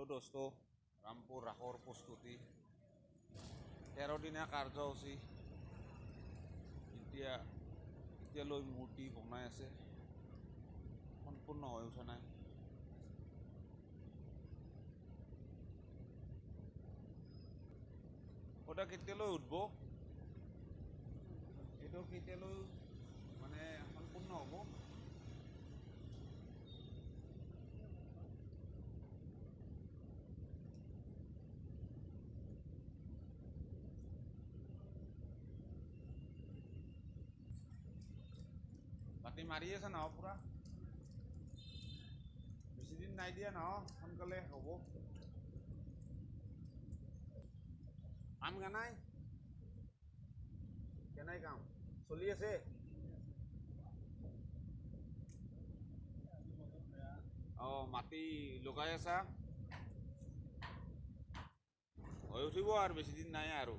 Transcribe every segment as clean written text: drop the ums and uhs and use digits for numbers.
Hello' দোস্ত, ৰামপুৰ ৰাসৰ প্ৰস্তুতি 13 দিনীয়া কাৰ্যসূচী এতিয়ালৈ মূৰ্তি বনাই আছে, সম্পূৰ্ণ হৈ উঠা নাই। ওটা কেতিয়ালৈ উঠব, এইটো কেতিয়ালৈ মানে সম্পূৰ্ণ হ'ব। বাতি মাৰি আছে ন পুৰা, বেছি দিন নাই দিয়া ন, সোনকালে হ'ব। কাম কেনাই কাম চলি আছে। মাটি লগাই আছা, হৈ উঠিব আৰু বেছি দিন নাই আৰু।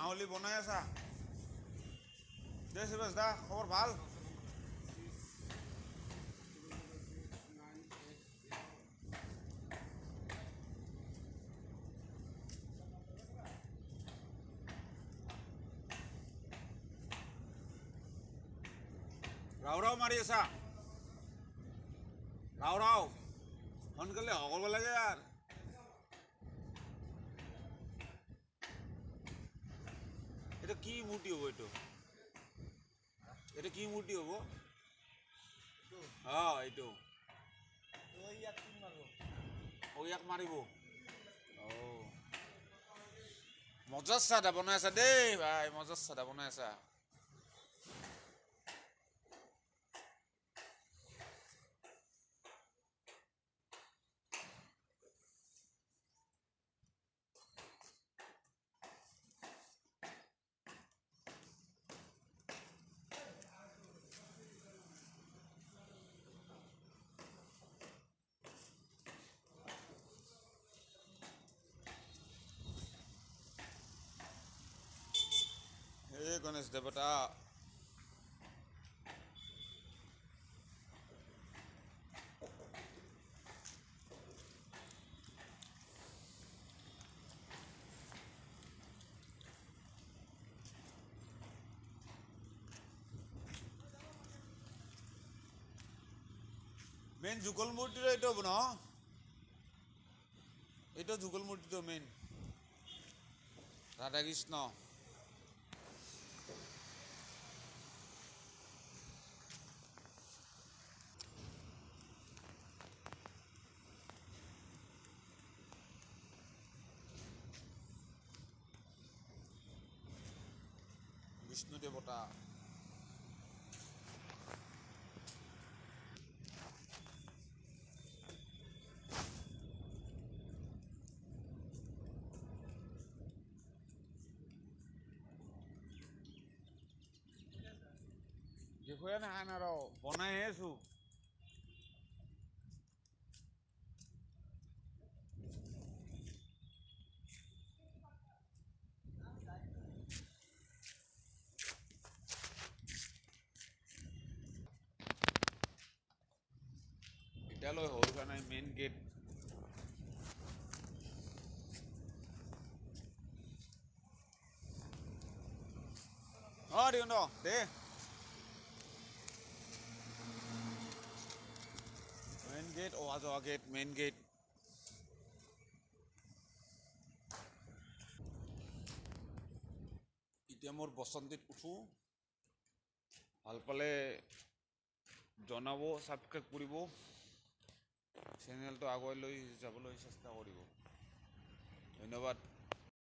আহলি বনাই আছা দে শিৱাজ দা, খবৰ ভাল? ৰাও মাৰি আছা, ৰাও সোনকালে হ'ব লাগে আৰু। এটা কি মূৰ্তি হ'ব, এটা কি মূৰ্তি হ'ব? এইটো ইয়াক মাৰিব। মজা চাদা বনাই আছা দেই ভাই, মজা চাদা বনাই আছা। গণেশ দেৱতা মেইন যুগল মূৰ্তিটো এইটো হ'ব ন, এইটো যুগল মূৰ্তিটো মেইন ৰাধা কৃষ্ণ। বিষ্ণু দেৱতা দেখুৱাই নাখান আৰু বনাইহে আছো। এতিয়ালৈ হৈ উঠা নাই মেইন গেট। দিওঁ ন দে, মেইন গেট, অহা যোৱা গেট, মেইন গেট। এতিয়া মোৰ বসন্তিত উঠোঁ, ভাল পালে জনাব, ছাবস্ক্ৰাইব কৰিব, চেনেলটো আগুৱাই লৈ যাবলৈ চেষ্টা কৰিব। ধন্যবাদ।